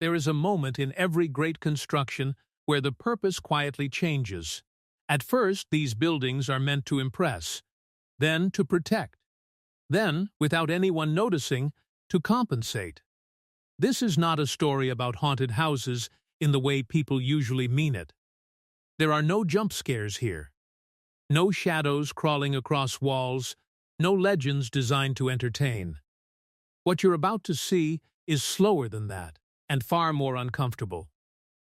there is a moment in every great construction where the purpose quietly changes. At first, these buildings are meant to impress, then to protect, then, without anyone noticing, to compensate. This is not a story about haunted houses in the way people usually mean it. There are no jump scares here. No shadows crawling across walls, no legends designed to entertain. What you're about to see is slower than that, and far more uncomfortable.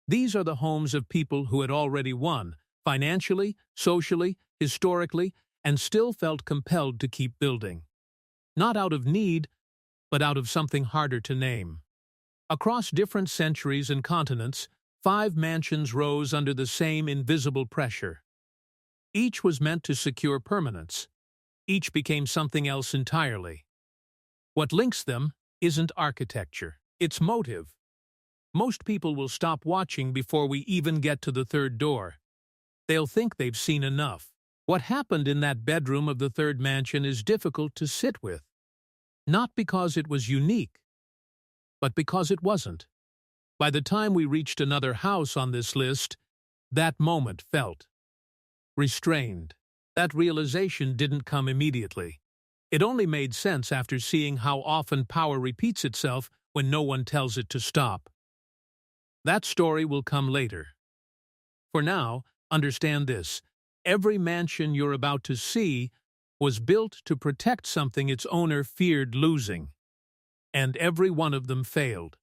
These are the homes of people who had already won, financially, socially, historically, and still felt compelled to keep building. Not out of need, but out of something harder to name. Across different centuries and continents, 5 mansions rose under the same invisible pressure. Each was meant to secure permanence. Each became something else entirely. What links them isn't architecture, it's motive. Most people will stop watching before we even get to the third door. They'll think they've seen enough. What happened in that bedroom of the third mansion is difficult to sit with. Not because it was unique, but because it wasn't. By the time we reached another house on this list, that moment felt restrained. That realization didn't come immediately. It only made sense after seeing how often power repeats itself when no one tells it to stop. That story will come later. For now, understand this. Every mansion you're about to see was built to protect something its owner feared losing. And every one of them failed.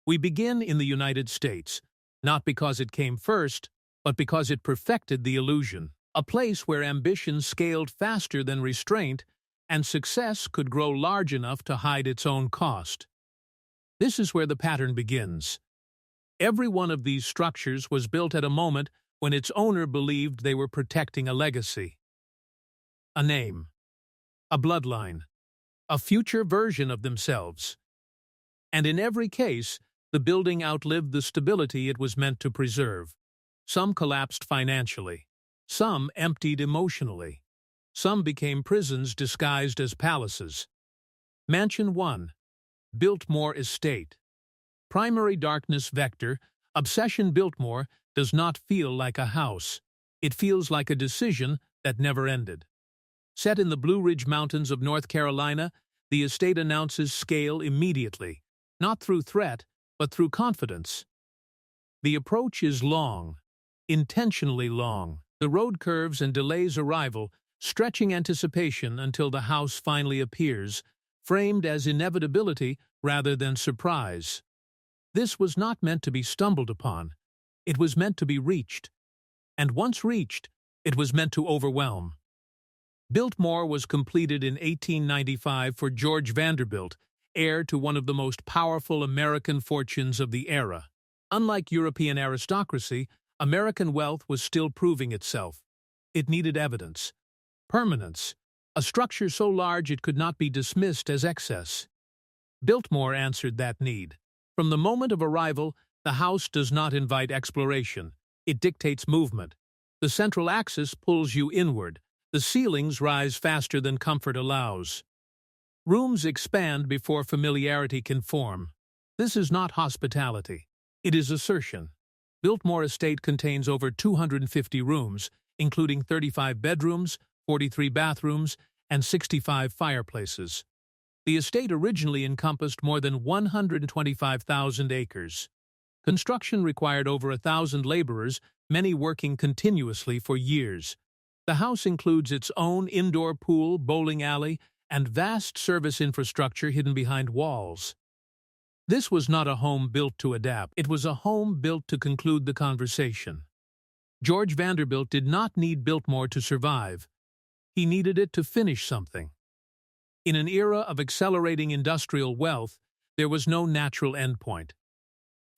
We begin in the United States, not because it came first, but because it perfected the illusion. A place where ambition scaled faster than restraint and success could grow large enough to hide its own cost. This is where the pattern begins. Every one of these structures was built at a moment when its owner believed they were protecting a legacy. A name. A bloodline. A future version of themselves. And in every case, the building outlived the stability it was meant to preserve. Some collapsed financially. Some emptied emotionally. Some became prisons disguised as palaces. Mansion 1. Biltmore Estate. Primary darkness vector, Obsession Biltmore does not feel like a house. It feels like a decision that never ended. Set in the Blue Ridge Mountains of North Carolina, the estate announces scale immediately, not through threat, but through confidence. The approach is long, intentionally long. The road curves and delays arrival, stretching anticipation until the house finally appears, framed as inevitability rather than surprise. This was not meant to be stumbled upon. It was meant to be reached. And once reached, it was meant to overwhelm. Biltmore was completed in 1895 for George Vanderbilt, heir to one of the most powerful American fortunes of the era. Unlike European aristocracy, American wealth was still proving itself. It needed evidence. Permanence, a structure so large it could not be dismissed as excess. Biltmore answered that need. From the moment of arrival, the house does not invite exploration. It dictates movement. The central axis pulls you inward. The ceilings rise faster than comfort allows. Rooms expand before familiarity can form. This is not hospitality. It is assertion. Biltmore Estate contains over 250 rooms, including 35 bedrooms, 43 bathrooms, and 65 fireplaces. The estate originally encompassed more than 125,000 acres. Construction required over 1,000 laborers, many working continuously for years. The house includes its own indoor pool, bowling alley, and vast service infrastructure hidden behind walls. This was not a home built to adapt. It was a home built to conclude the conversation. George Vanderbilt did not need Biltmore to survive. He needed it to finish something. In an era of accelerating industrial wealth, there was no natural endpoint.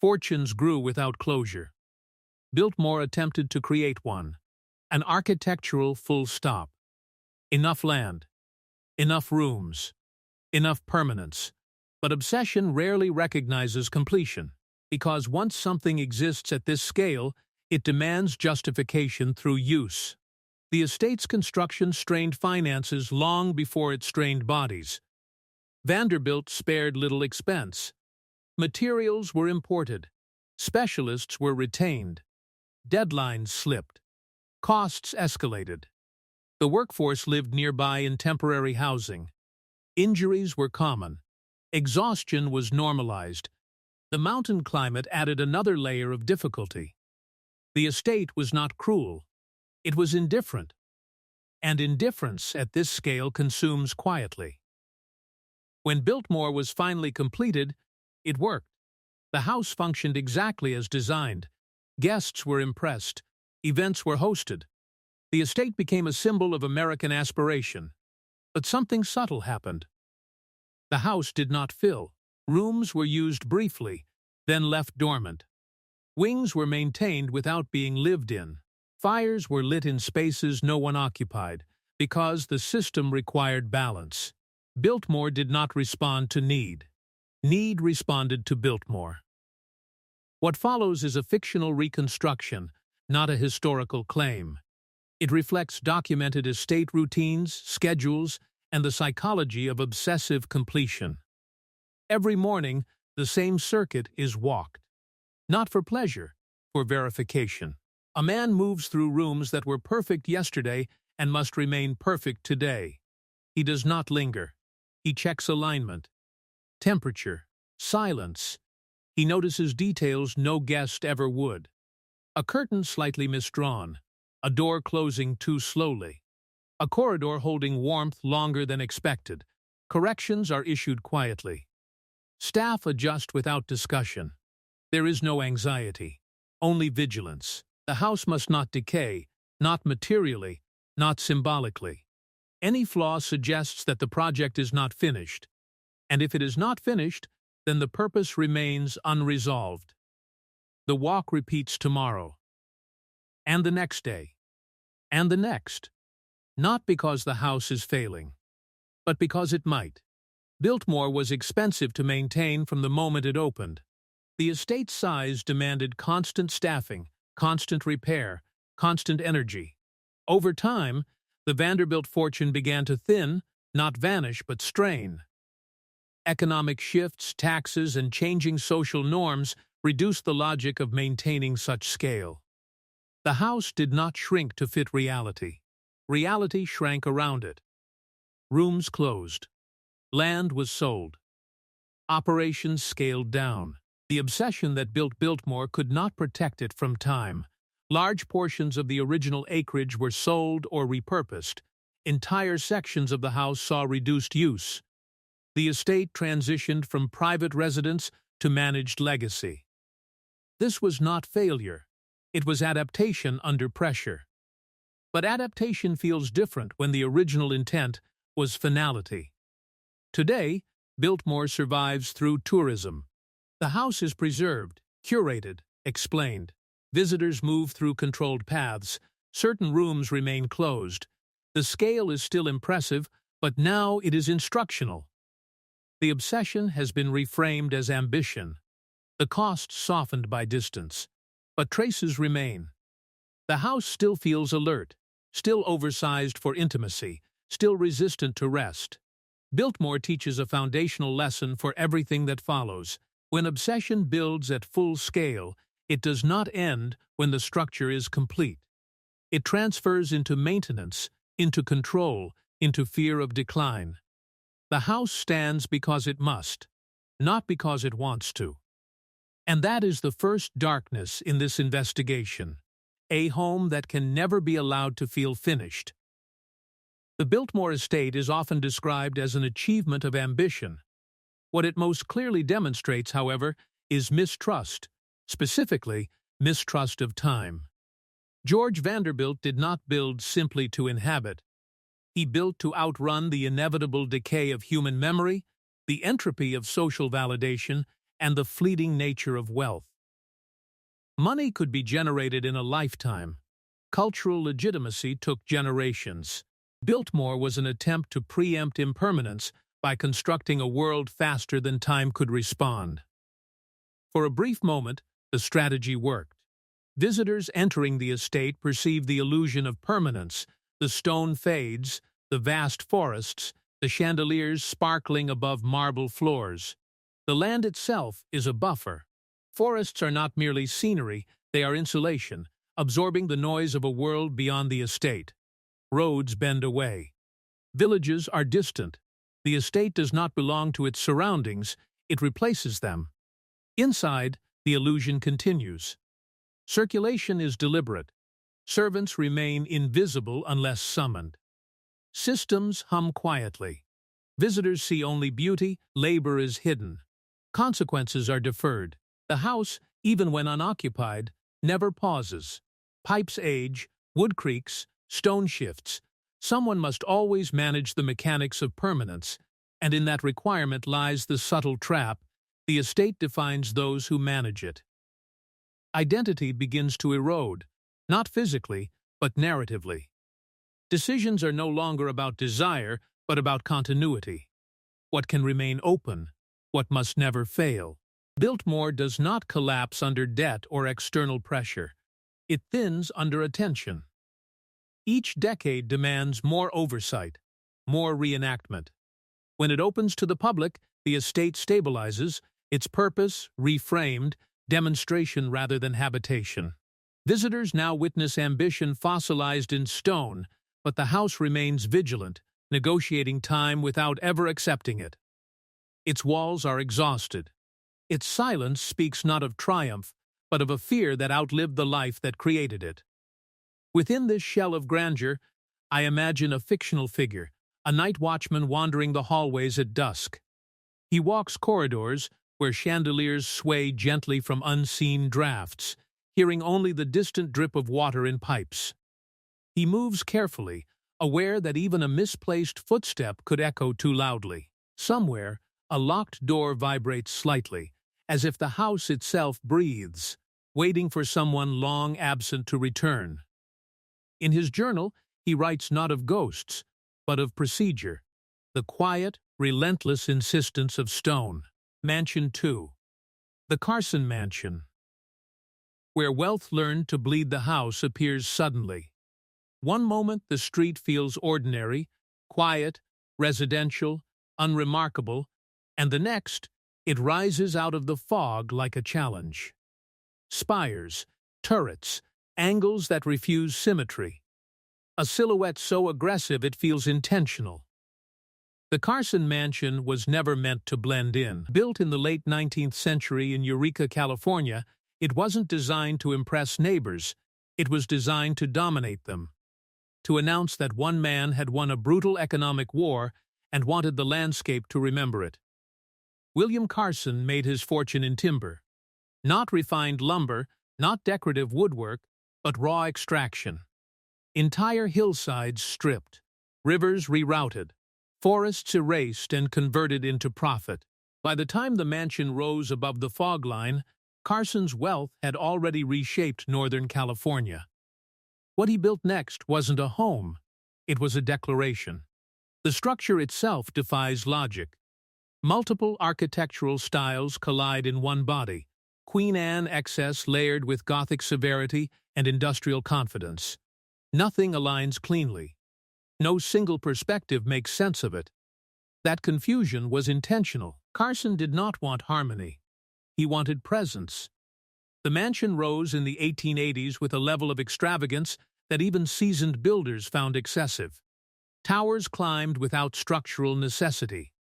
Fortunes grew without closure. Biltmore attempted to create one. An architectural full stop. Enough land. Enough rooms. Enough permanence. But obsession rarely recognizes completion, because once something exists at this scale, it demands justification through use. The estate's construction strained finances long before it strained bodies. Vanderbilt spared little expense. Materials were imported. Specialists were retained. Deadlines slipped. Costs escalated. The workforce lived nearby in temporary housing. Injuries were common. Exhaustion was normalized. The mountain climate added another layer of difficulty. The estate was not cruel. It was indifferent. And indifference at this scale consumes quietly. When Biltmore was finally completed, it worked. The house functioned exactly as designed. Guests were impressed. Events were hosted. The estate became a symbol of American aspiration. But something subtle happened. The house did not fill. Rooms were used briefly, then left dormant. Wings were maintained without being lived in. Fires were lit in spaces no one occupied, because the system required balance. Biltmore did not respond to need. Need responded to Biltmore. What follows is a fictional reconstruction, not a historical claim. It reflects documented estate routines, schedules, and the psychology of obsessive completion. Every morning, the same circuit is walked. Not for pleasure, for verification. A man moves through rooms that were perfect yesterday and must remain perfect today. He does not linger. He checks alignment, temperature, silence. He notices details no guest ever would. A curtain slightly misdrawn, a door closing too slowly, a corridor holding warmth longer than expected. Corrections are issued quietly. Staff adjust without discussion. There is no anxiety, only vigilance. The house must not decay, not materially, not symbolically. Any flaw suggests that the project is not finished, and if it is not finished, then the purpose remains unresolved. The walk repeats tomorrow, and the next day, and the next, not because the house is failing, but because it might. Biltmore was expensive to maintain from the moment it opened. The estate's size demanded constant staffing, constant repair, constant energy. Over time, the Vanderbilt fortune began to thin, not vanish, but strain. Economic shifts, taxes, and changing social norms reduced the logic of maintaining such scale. The house did not shrink to fit reality. Reality shrank around it. Rooms closed. Land was sold. Operations scaled down. The obsession that built Biltmore could not protect it from time. Large portions of the original acreage were sold or repurposed. Entire sections of the house saw reduced use. The estate transitioned from private residence to managed legacy. This was not failure. It was adaptation under pressure. But adaptation feels different when the original intent was finality. Today, Biltmore survives through tourism. The house is preserved, curated, explained. Visitors move through controlled paths. Certain rooms remain closed. The scale is still impressive, but now it is instructional. The obsession has been reframed as ambition. The cost softened by distance. But traces remain. The house still feels alert, still oversized for intimacy, still resistant to rest. Biltmore teaches a foundational lesson for everything that follows. When obsession builds at full scale, it does not end when the structure is complete. It transfers into maintenance, into control, into fear of decline. The house stands because it must, not because it wants to. And that is the first darkness in this investigation, a home that can never be allowed to feel finished. The Biltmore estate is often described as an achievement of ambition. What it most clearly demonstrates, however, is mistrust, specifically mistrust of time. George Vanderbilt did not build simply to inhabit. He built to outrun the inevitable decay of human memory, the entropy of social validation, and the fleeting nature of wealth. Money could be generated in a lifetime. Cultural legitimacy took generations. Biltmore was an attempt to preempt impermanence by constructing a world faster than time could respond. For a brief moment, the strategy worked. Visitors entering the estate perceive the illusion of permanence. The stone fades, the vast forests, the chandeliers sparkling above marble floors. The land itself is a buffer. Forests are not merely scenery, they are insulation, absorbing the noise of a world beyond the estate. Roads bend away. Villages are distant. The estate does not belong to its surroundings, it replaces them. Inside, the illusion continues. Circulation is deliberate. Servants remain invisible unless summoned. Systems hum quietly. Visitors see only beauty, labor is hidden. Consequences are deferred. The house, even when unoccupied, never pauses. Pipes age, wood creaks, stone shifts. Someone must always manage the mechanics of permanence, and in that requirement lies the subtle trap: the estate defines those who manage it. Identity begins to erode, not physically, but narratively. Decisions are no longer about desire, but about continuity. What can remain open? What must never fail? Biltmore does not collapse under debt or external pressure. It thins under attention. Each decade demands more oversight, more reenactment. When it opens to the public, the estate stabilizes, its purpose reframed, demonstration rather than habitation. Visitors now witness ambition fossilized in stone, but the house remains vigilant, negotiating time without ever accepting it. Its walls are exhausted. Its silence speaks not of triumph, but of a fear that outlived the life that created it. Within this shell of grandeur, I imagine a fictional figure, a night watchman wandering the hallways at dusk. He walks corridors where chandeliers sway gently from unseen drafts, hearing only the distant drip of water in pipes. He moves carefully, aware that even a misplaced footstep could echo too loudly. Somewhere, a locked door vibrates slightly, as if the house itself breathes, waiting for someone long absent to return. In his journal, he writes not of ghosts, but of procedure, the quiet, relentless insistence of stone. Mansion 2. The Carson Mansion. Where wealth learned to bleed the house appears suddenly. One moment the street feels ordinary, quiet, residential, unremarkable, and the next, it rises out of the fog like a challenge. Spires, turrets, angles that refuse symmetry. A silhouette so aggressive it feels intentional. The Carson Mansion was never meant to blend in. Built in the late 19th century in Eureka, California, it wasn't designed to impress neighbors, it was designed to dominate them. To announce that one man had won a brutal economic war and wanted the landscape to remember it. William Carson made his fortune in timber. Not refined lumber, not decorative woodwork, but raw extraction. Entire hillsides stripped, rivers rerouted, forests erased and converted into profit. By the time the mansion rose above the fog line, Carson's wealth had already reshaped Northern California. What he built next wasn't a home, it was a declaration. The structure itself defies logic. Multiple architectural styles collide in one body, Queen Anne excess layered with Gothic severity and industrial confidence. Nothing aligns cleanly. No single perspective makes sense of it. That confusion was intentional. Carson did not want harmony. He wanted presence. The mansion rose in the 1880s with a level of extravagance that even seasoned builders found excessive. Towers climbed without structural necessity.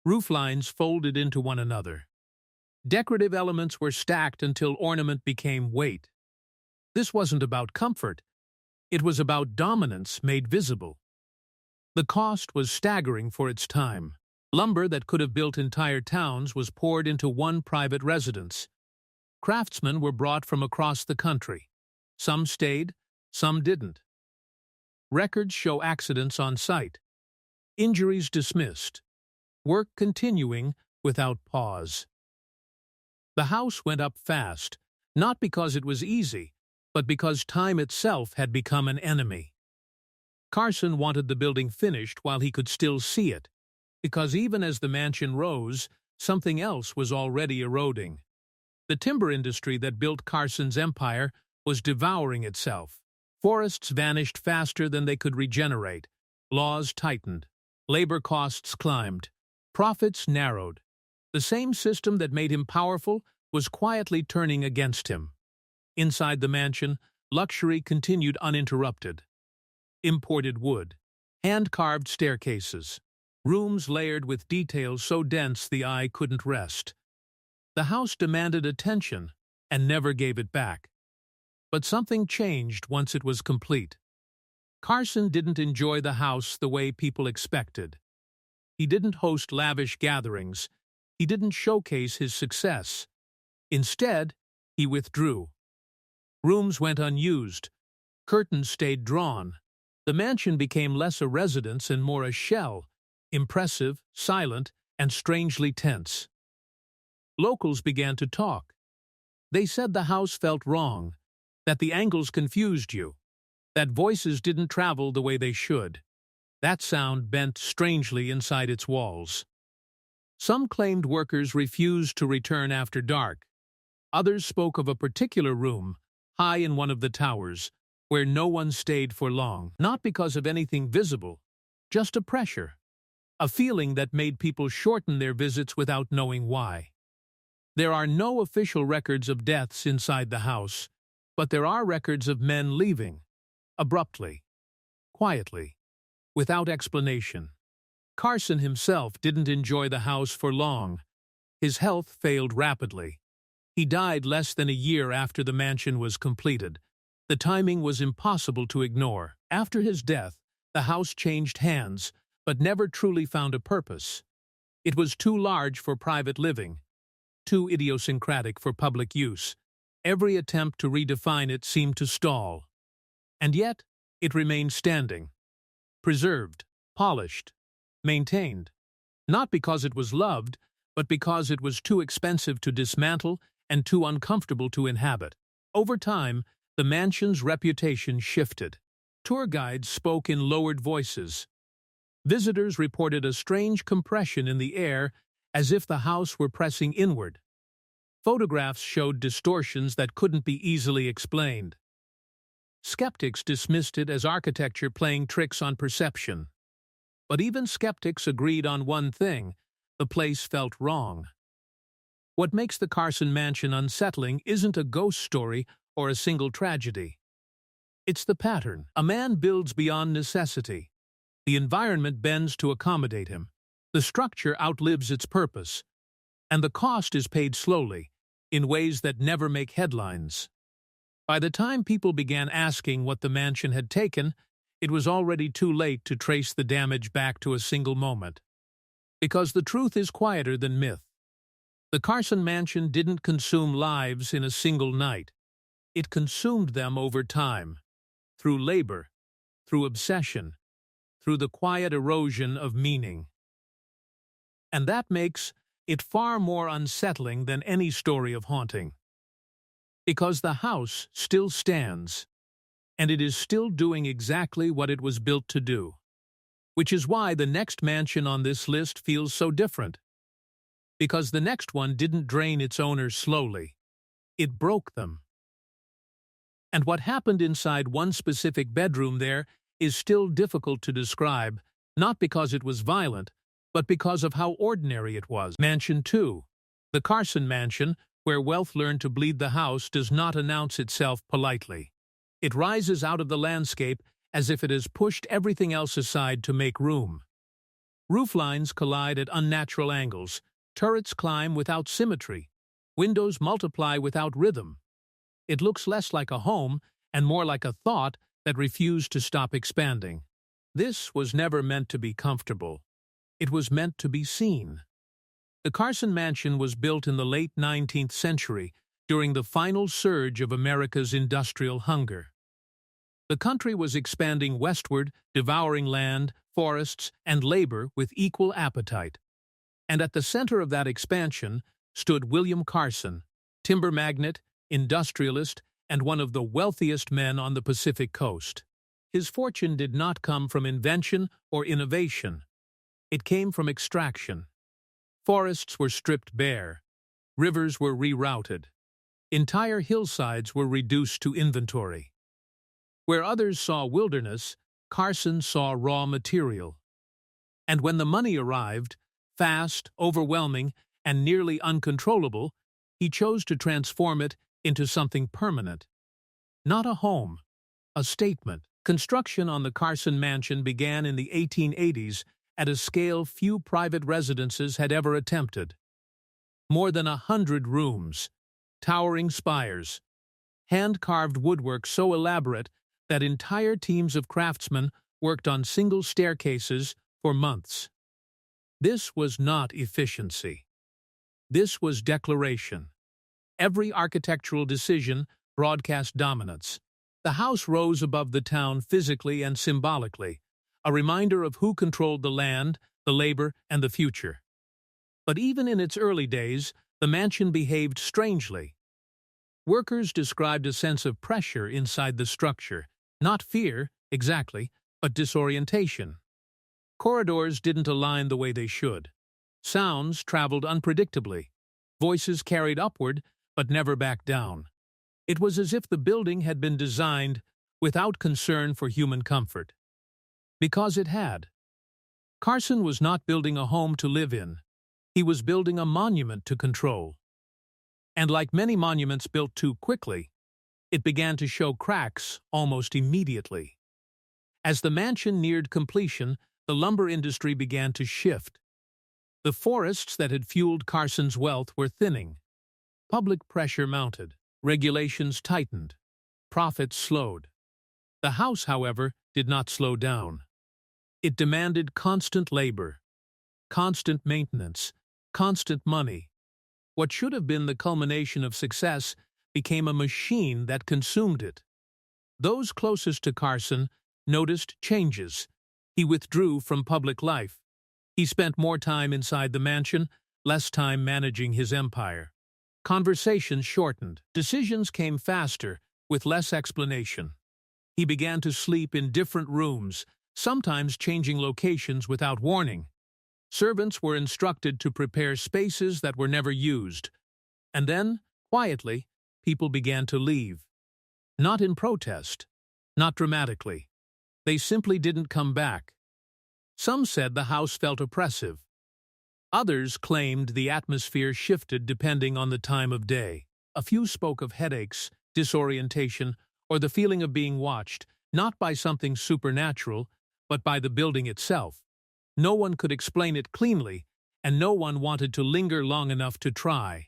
Rooflines folded into one another. Decorative elements were stacked until ornament became weight. This wasn't about comfort. It was about dominance made visible. The cost was staggering for its time. Lumber that could have built entire towns was poured into one private residence. Craftsmen were brought from across the country. Some stayed, some didn't. Records show accidents on site. Injuries dismissed. Work continuing without pause. The house went up fast, not because it was easy, but because time itself had become an enemy. Carson wanted the building finished while he could still see it, because even as the mansion rose, something else was already eroding. The timber industry that built Carson's empire was devouring itself. Forests vanished faster than they could regenerate. Laws tightened. Labor costs climbed. Profits narrowed. The same system that made him powerful was quietly turning against him. Inside the mansion, luxury continued uninterrupted. Imported wood, hand-carved staircases, rooms layered with details so dense the eye couldn't rest. The house demanded attention and never gave it back. But something changed once it was complete. Carson didn't enjoy the house the way people expected. He didn't host lavish gatherings. He didn't showcase his success. Instead, he withdrew. Rooms went unused. Curtains stayed drawn. The mansion became less a residence and more a shell, impressive, silent, and strangely tense. Locals began to talk. They said the house felt wrong, that the angles confused you, that voices didn't travel the way they should. That sound bent strangely inside its walls. Some claimed workers refused to return after dark. Others spoke of a particular room, high in one of the towers, where no one stayed for long, not because of anything visible, just a pressure, a feeling that made people shorten their visits without knowing why. There are no official records of deaths inside the house, but there are records of men leaving, abruptly, quietly, without explanation. Carson himself didn't enjoy the house for long. His health failed rapidly. He died less than a year after the mansion was completed. The timing was impossible to ignore. After his death, the house changed hands, but never truly found a purpose. It was too large for private living, too idiosyncratic for public use. Every attempt to redefine it seemed to stall. And yet, it remained standing, preserved, polished, maintained, not because it was loved, but because it was too expensive to dismantle and too uncomfortable to inhabit. Over time, the mansion's reputation shifted. Tour guides spoke in lowered voices. Visitors reported a strange compression in the air, as if the house were pressing inward. Photographs showed distortions that couldn't be easily explained. Skeptics dismissed it as architecture playing tricks on perception. But even skeptics agreed on one thing: the place felt wrong. What makes the Carson Mansion unsettling isn't a ghost story or a single tragedy. It's the pattern. A man builds beyond necessity. The environment bends to accommodate him. The structure outlives its purpose. And the cost is paid slowly, in ways that never make headlines. By the time people began asking what the mansion had taken, it was already too late to trace the damage back to a single moment. Because the truth is quieter than myth. The Carson Mansion didn't consume lives in a single night. It consumed them over time, through labor, through obsession, through the quiet erosion of meaning. And that makes it far more unsettling than any story of haunting. Because the house still stands, and it is still doing exactly what it was built to do. Which is why the next mansion on this list feels so different. Because the next one didn't drain its owners slowly. It broke them. And what happened inside one specific bedroom there is still difficult to describe, not because it was violent, but because of how ordinary it was. Mansion 2. The Carson Mansion, where wealth learned to bleed the house, does not announce itself politely. It rises out of the landscape as if it has pushed everything else aside to make room. Rooflines collide at unnatural angles, turrets climb without symmetry, windows multiply without rhythm. It looks less like a home and more like a thought that refused to stop expanding. This was never meant to be comfortable. It was meant to be seen. The Carson Mansion was built in the late 19th century, during the final surge of America's industrial hunger. The country was expanding westward, devouring land, forests, and labor with equal appetite. And at the center of that expansion stood William Carson, timber magnate, industrialist, and one of the wealthiest men on the Pacific coast. His fortune did not come from invention or innovation. It came from extraction. Forests were stripped bare. Rivers were rerouted. Entire hillsides were reduced to inventory. Where others saw wilderness, Carson saw raw material. And when the money arrived, fast, overwhelming, and nearly uncontrollable, he chose to transform it into something permanent. Not a home, a statement. Construction on the Carson Mansion began in the 1880s at a scale few private residences had ever attempted. More than 100 rooms, towering spires, hand-carved woodwork so elaborate that entire teams of craftsmen worked on single staircases for months. This was not efficiency. This was declaration. Every architectural decision broadcast dominance. The house rose above the town physically and symbolically, a reminder of who controlled the land, the labor, and the future. But even in its early days, the mansion behaved strangely. Workers described a sense of pressure inside the structure, not fear, exactly, but disorientation. Corridors didn't align the way they should. Sounds traveled unpredictably. Voices carried upward, but never back down. It was as if the building had been designed without concern for human comfort. Because it had. Carson was not building a home to live in. He was building a monument to control. And like many monuments built too quickly, it began to show cracks almost immediately. As the mansion neared completion, the lumber industry began to shift. The forests that had fueled Carson's wealth were thinning. Public pressure mounted. Regulations tightened. Profits slowed. The house, however, did not slow down. It demanded constant labor, constant maintenance, constant money. What should have been the culmination of success became a machine that consumed it. Those closest to Carson noticed changes. He withdrew from public life. He spent more time inside the mansion, less time managing his empire. Conversations shortened. Decisions came faster, with less explanation. He began to sleep in different rooms, sometimes changing locations without warning. Servants were instructed to prepare spaces that were never used. And then, quietly, people began to leave. Not in protest, not dramatically. They simply didn't come back. Some said the house felt oppressive. Others claimed the atmosphere shifted depending on the time of day. A few spoke of headaches, disorientation, or the feeling of being watched, not by something supernatural, but by the building itself. No one could explain it cleanly, and no one wanted to linger long enough to try.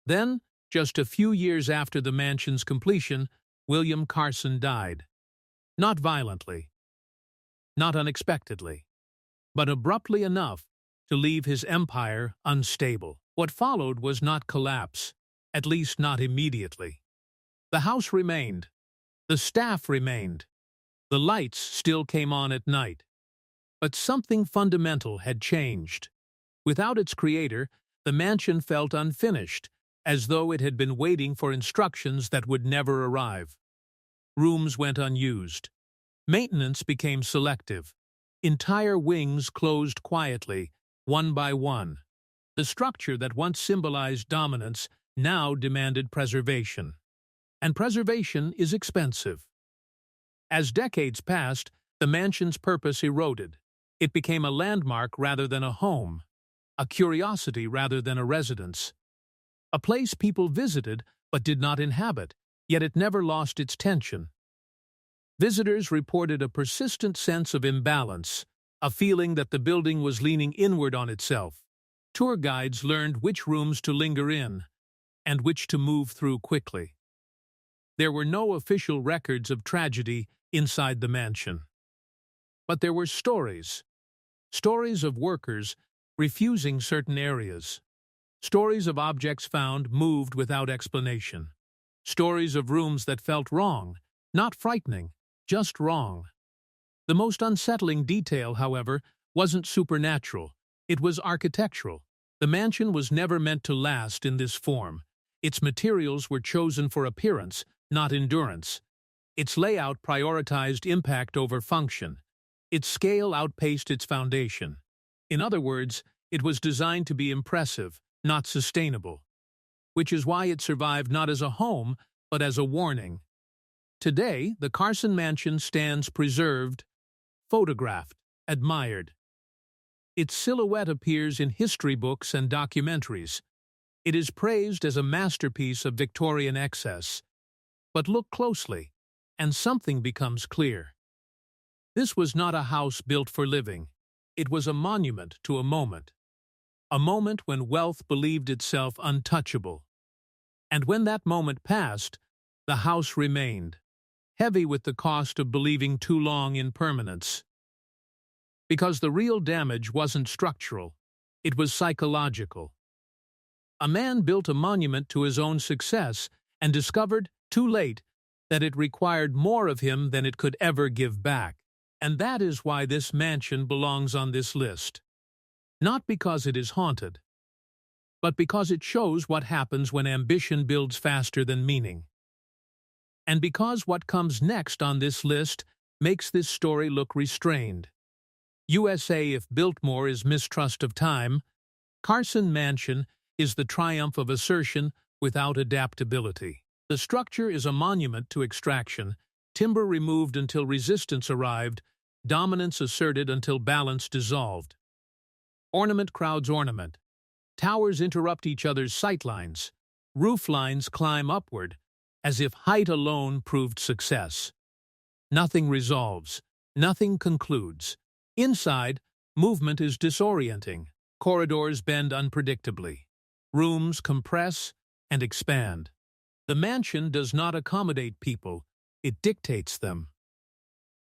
Then, just a few years after the mansion's completion, William Carson died. Not violently, not unexpectedly, but abruptly enough to leave his empire unstable. What followed was not collapse, at least not immediately. The house remained. The staff remained. The lights still came on at night. But something fundamental had changed. Without its creator, the mansion felt unfinished, as though it had been waiting for instructions that would never arrive. Rooms went unused. Maintenance became selective. Entire wings closed quietly, one by one. The structure that once symbolized dominance now demanded preservation. And preservation is expensive. As decades passed, the mansion's purpose eroded. It became a landmark rather than a home, a curiosity rather than a residence. A place people visited but did not inhabit, yet it never lost its tension. Visitors reported a persistent sense of imbalance, a feeling that the building was leaning inward on itself. Tour guides learned which rooms to linger in and which to move through quickly. There were no official records of tragedy inside the mansion. But there were stories. Stories of workers refusing certain areas. Stories of objects found moved without explanation. Stories of rooms that felt wrong, not frightening, just wrong. The most unsettling detail, however, wasn't supernatural. It was architectural. The mansion was never meant to last in this form. Its materials were chosen for appearance, not endurance. Its layout prioritized impact over function. Its scale outpaced its foundation. In other words, it was designed to be impressive, not sustainable. Which is why it survived not as a home, but as a warning. Today, the Carson Mansion stands preserved, photographed, admired. Its silhouette appears in history books and documentaries. It is praised as a masterpiece of Victorian excess. But look closely, and something becomes clear. This was not a house built for living. It was a monument to a moment. A moment when wealth believed itself untouchable. And when that moment passed, the house remained, heavy with the cost of believing too long in permanence. Because the real damage wasn't structural, it was psychological. A man built a monument to his own success and discovered, too late, that it required more of him than it could ever give back. And that is why this mansion belongs on this list. Not because it is haunted, but because it shows what happens when ambition builds faster than meaning. And because what comes next on this list makes this story look restrained. USA If Biltmore is mistrust of time, Carson Mansion is the triumph of assertion without adaptability. The structure is a monument to extraction, timber removed until resistance arrived, dominance asserted until balance dissolved. Ornament crowds ornament. Towers interrupt each other's sightlines. Roof lines climb upward, as if height alone proved success. Nothing resolves. Nothing concludes. Inside, movement is disorienting. Corridors bend unpredictably. Rooms compress and expand. The mansion does not accommodate people, it dictates them.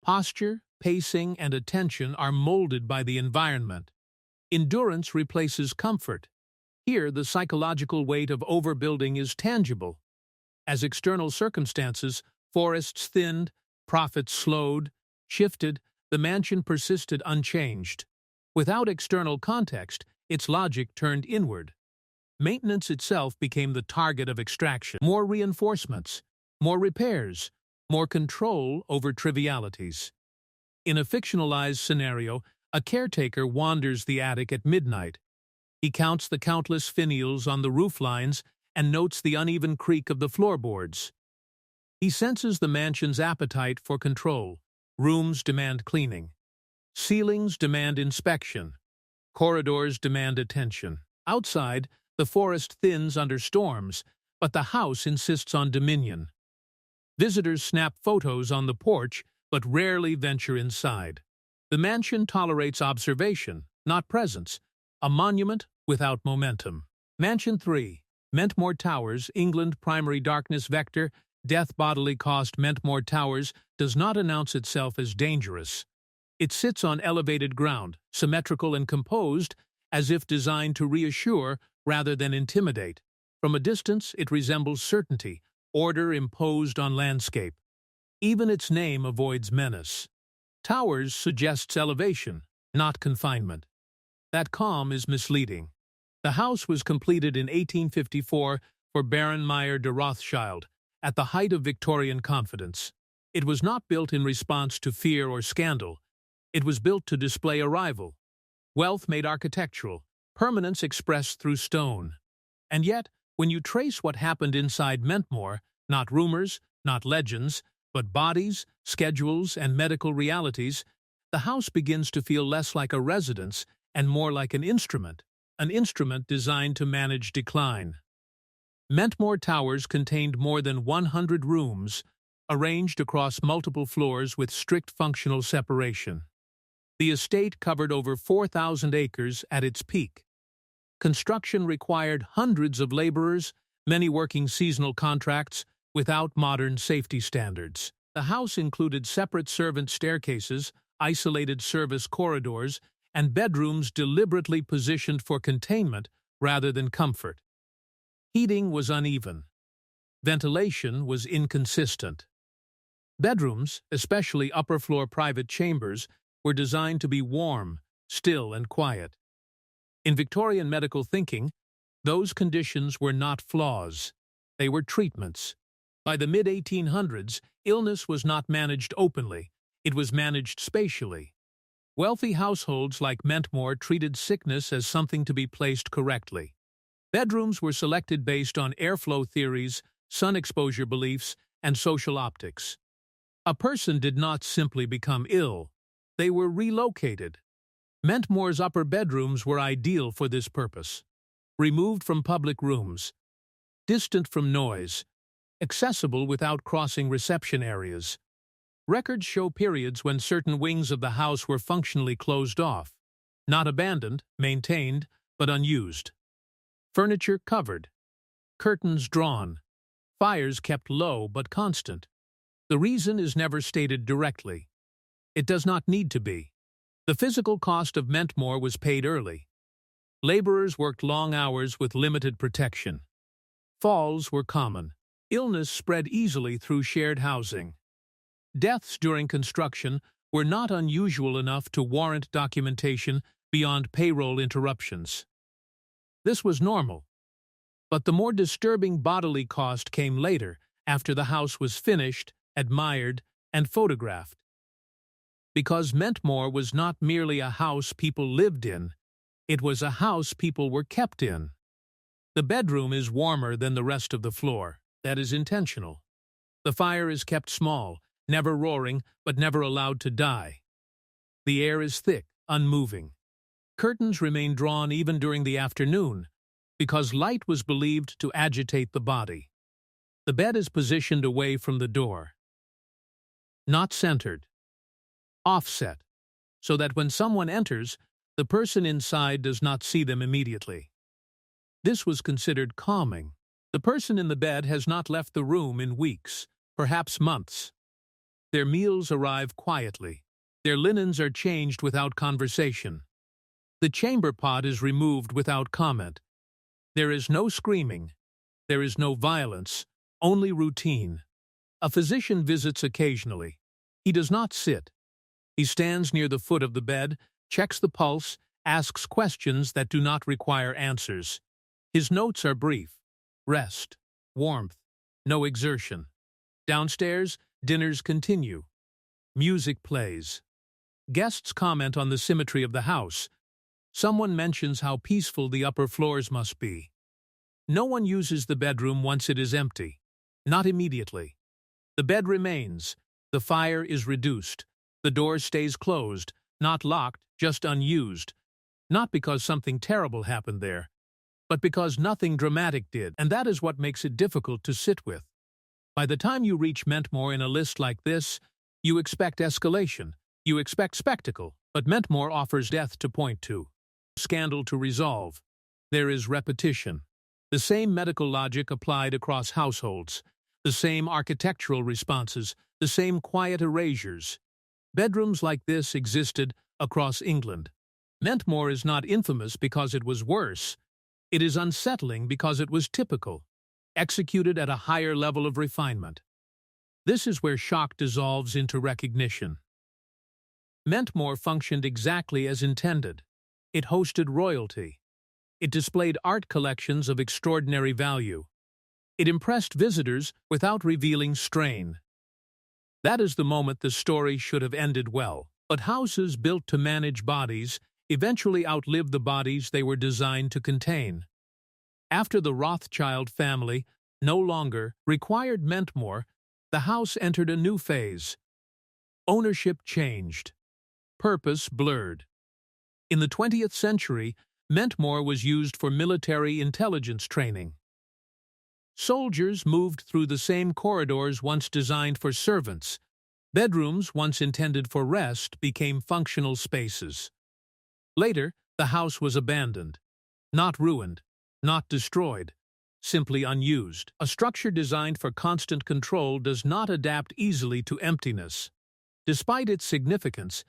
Posture, pacing, and attention are molded by the environment. Endurance replaces comfort. Here, the psychological weight of overbuilding is tangible. As external circumstances, forests thinned, profits slowed, shifted, the mansion persisted unchanged. Without external context, its logic turned inward. Maintenance itself became the target of extraction. More reinforcements, more repairs, more control over trivialities. In a fictionalized scenario, a caretaker wanders the attic at midnight. He counts the countless finials on the roof lines and notes the uneven creak of the floorboards. He senses the mansion's appetite for control. Rooms demand cleaning. Ceilings demand inspection. Corridors demand attention. Outside, the forest thins under storms, but the house insists on dominion. Visitors snap photos on the porch, but rarely venture inside. The mansion tolerates observation, not presence, a monument without momentum. Mansion 3, Mentmore Towers, England, primary darkness vector, death bodily cost. Mentmore Towers does not announce itself as dangerous. It sits on elevated ground, symmetrical and composed, as if designed to reassure rather than intimidate. From a distance, it resembles certainty, order imposed on landscape. Even its name avoids menace. Towers suggests elevation, not confinement. That calm is misleading. The house was completed in 1854 for Baron Meyer de Rothschild, at the height of Victorian confidence. It was not built in response to fear or scandal. It was built to display arrival. Wealth made architectural, permanence expressed through stone. And yet, when you trace what happened inside Mentmore, not rumors, not legends, but bodies, schedules, and medical realities, the house begins to feel less like a residence and more like an instrument designed to manage decline. Mentmore Towers contained more than 100 rooms, arranged across multiple floors with strict functional separation. The estate covered over 4,000 acres at its peak. Construction required hundreds of laborers, many working seasonal contracts, without modern safety standards. The house included separate servant staircases, isolated service corridors, and bedrooms deliberately positioned for containment rather than comfort. Heating was uneven. Ventilation was inconsistent. Bedrooms, especially upper-floor private chambers, were designed to be warm, still, and quiet. In Victorian medical thinking, those conditions were not flaws. They were treatments. By the mid-1800s, illness was not managed openly. It was managed spatially. Wealthy households like Mentmore treated sickness as something to be placed correctly. Bedrooms were selected based on airflow theories, sun exposure beliefs, and social optics. A person did not simply become ill. They were relocated. Mentmore's upper bedrooms were ideal for this purpose. Removed from public rooms, distant from noise, accessible without crossing reception areas. Records show periods when certain wings of the house were functionally closed off, not abandoned, maintained, but unused. Furniture covered, curtains drawn, fires kept low but constant. The reason is never stated directly. It does not need to be. The physical cost of Mentmore was paid early. Laborers worked long hours with limited protection. Falls were common. Illness spread easily through shared housing. Deaths during construction were not unusual enough to warrant documentation beyond payroll interruptions. This was normal. But the more disturbing bodily cost came later, after the house was finished, admired, and photographed. Because Mentmore was not merely a house people lived in, it was a house people were kept in. The bedroom is warmer than the rest of the floor. That is intentional. The fire is kept small, never roaring, but never allowed to die. The air is thick, unmoving. Curtains remain drawn even during the afternoon, because light was believed to agitate the body. The bed is positioned away from the door. Not centered. Offset, so that when someone enters, the person inside does not see them immediately. This was considered calming. The person in the bed has not left the room in weeks, perhaps months. Their meals arrive quietly. Their linens are changed without conversation. The chamber pot is removed without comment. There is no screaming. There is no violence, only routine. A physician visits occasionally. He does not sit. He stands near the foot of the bed, checks the pulse, asks questions that do not require answers. His notes are brief. Rest, warmth, no exertion. Downstairs, dinners continue. Music plays. Guests comment on the symmetry of the house. Someone mentions how peaceful the upper floors must be. No one uses the bedroom once it is empty. Not immediately. The bed remains. The fire is reduced. The door stays closed, not locked, just unused. Not because something terrible happened there, but because nothing dramatic did, and that is what makes it difficult to sit with. By the time you reach Mentmore in a list like this, you expect escalation, you expect spectacle, but Mentmore offers death to point to, scandal to resolve. There is repetition. The same medical logic applied across households, the same architectural responses, the same quiet erasures. Bedrooms like this existed across England. Mentmore is not infamous because it was worse. It is unsettling because it was typical, executed at a higher level of refinement. This is where shock dissolves into recognition. Mentmore functioned exactly as intended. It hosted royalty. It displayed art collections of extraordinary value. It impressed visitors without revealing strain. That is the moment the story should have ended well. But houses built to manage bodies eventually outlived the bodies they were designed to contain. After the Rothschild family no longer required Mentmore, the house entered a new phase. Ownership changed. Purpose blurred. In the 20th century, Mentmore was used for military intelligence training. Soldiers moved through the same corridors once designed for servants. Bedrooms, once intended for rest, became functional spaces. Later, the house was abandoned. Not ruined, not destroyed, simply unused. A structure designed for constant control does not adapt easily to emptiness. Despite its significance,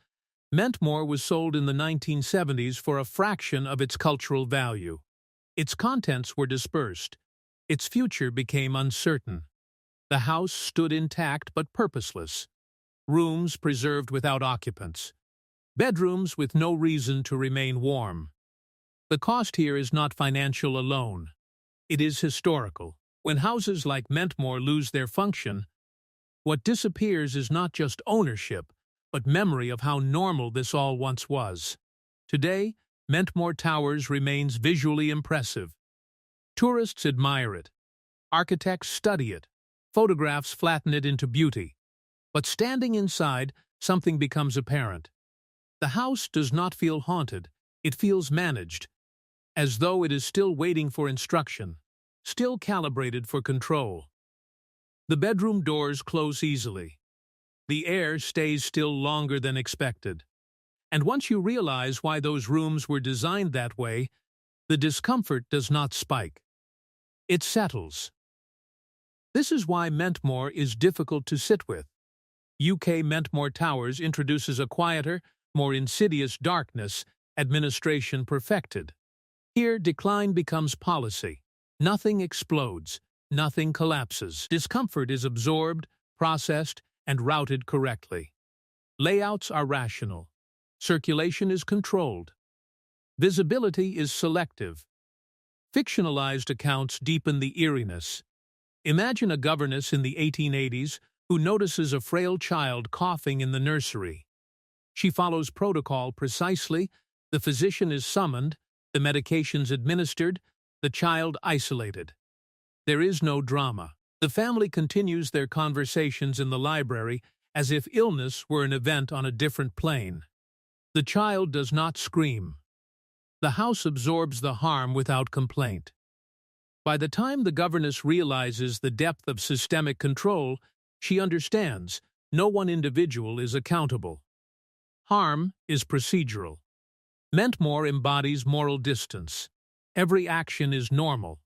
Mentmore was sold in the 1970s for a fraction of its cultural value. Its contents were dispersed. Its future became uncertain. The house stood intact but purposeless. Rooms preserved without occupants. Bedrooms with no reason to remain warm. The cost here is not financial alone. It is historical. When houses like Mentmore lose their function, what disappears is not just ownership, but memory of how normal this all once was. Today, Mentmore Towers remains visually impressive. Tourists admire it. Architects study it. Photographs flatten it into beauty. But standing inside, something becomes apparent. The house does not feel haunted, it feels managed, as though it is still waiting for instruction, still calibrated for control. The bedroom doors close easily. The air stays still longer than expected. And once you realize why those rooms were designed that way, the discomfort does not spike. It settles. This is why Mentmore is difficult to sit with. UK Mentmore Towers introduces a quieter, more insidious darkness, administration perfected. Here, decline becomes policy. Nothing explodes, nothing collapses. Discomfort is absorbed, processed, and routed correctly. Layouts are rational. Circulation is controlled. Visibility is selective. Fictionalized accounts deepen the eeriness. Imagine a governess in the 1880s who notices a frail child coughing in the nursery. She follows protocol precisely, the physician is summoned, the medications administered, the child isolated. There is no drama. The family continues their conversations in the library as if illness were an event on a different plane. The child does not scream. The house absorbs the harm without complaint. By the time the governess realizes the depth of systemic control, she understands no one individual is accountable. Harm is procedural. Mentmore embodies moral distance. Every action is normal.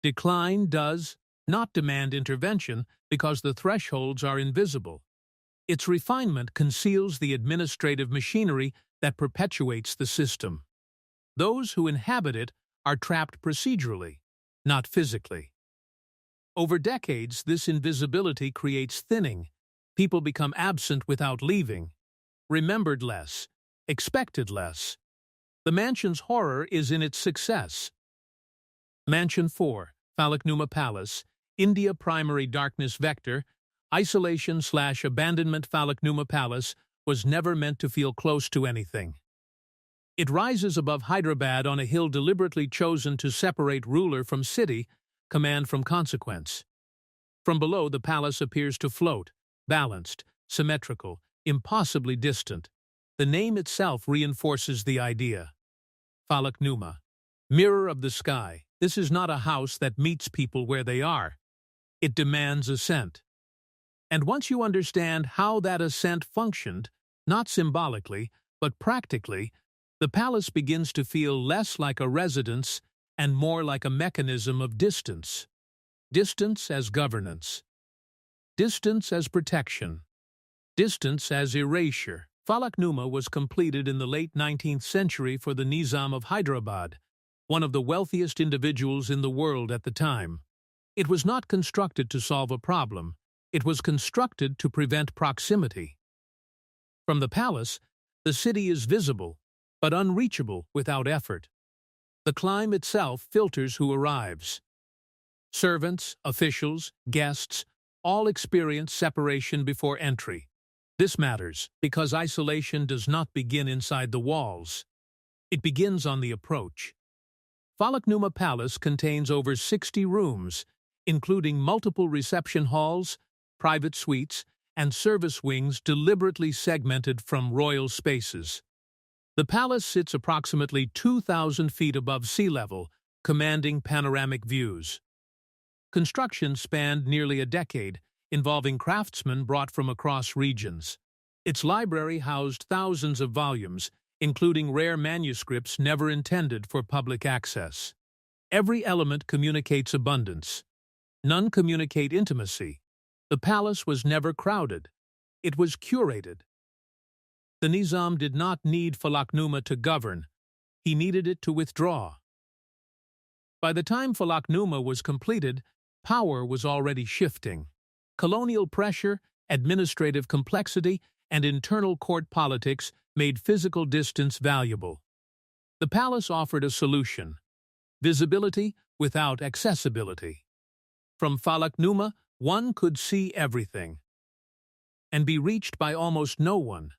Decline does not demand intervention because the thresholds are invisible. Its refinement conceals the administrative machinery that perpetuates the system. Those who inhabit it are trapped procedurally, not physically. Over decades, this invisibility creates thinning. People become absent without leaving, remembered less, expected less. The mansion's horror is in its success. Mansion 4, Falaknuma Palace, India Primary Darkness Vector, Isolation/Abandonment. Falaknuma Palace was never meant to feel close to anything. It rises above Hyderabad on a hill deliberately chosen to separate ruler from city, command from consequence. From below, the palace appears to float, balanced, symmetrical, impossibly distant. The name itself reinforces the idea. Falaknuma, mirror of the sky. This is not a house that meets people where they are. It demands assent. And once you understand how that assent functioned, not symbolically, but practically, the palace begins to feel less like a residence and more like a mechanism of distance. Distance as governance. Distance as protection. Distance as erasure. Falaknuma was completed in the late 19th century for the Nizam of Hyderabad, one of the wealthiest individuals in the world at the time. It was not constructed to solve a problem. It was constructed to prevent proximity. From the palace, the city is visible, but unreachable without effort. The climb itself filters who arrives. Servants, officials, guests, all experience separation before entry. This matters because isolation does not begin inside the walls. It begins on the approach. Falaknuma Palace contains over 60 rooms, including multiple reception halls, private suites, and service wings deliberately segmented from royal spaces. The palace sits approximately 2,000 feet above sea level, commanding panoramic views. Construction spanned nearly a decade, involving craftsmen brought from across regions. Its library housed thousands of volumes, including rare manuscripts never intended for public access. Every element communicates abundance. None communicate intimacy. The palace was never crowded. It was curated. The Nizam did not need Falaknuma to govern. He needed it to withdraw. By the time Falaknuma was completed, power was already shifting. Colonial pressure, administrative complexity, and internal court politics made physical distance valuable. The palace offered a solution: visibility without accessibility. From Falaknuma, one could see everything and be reached by almost no one.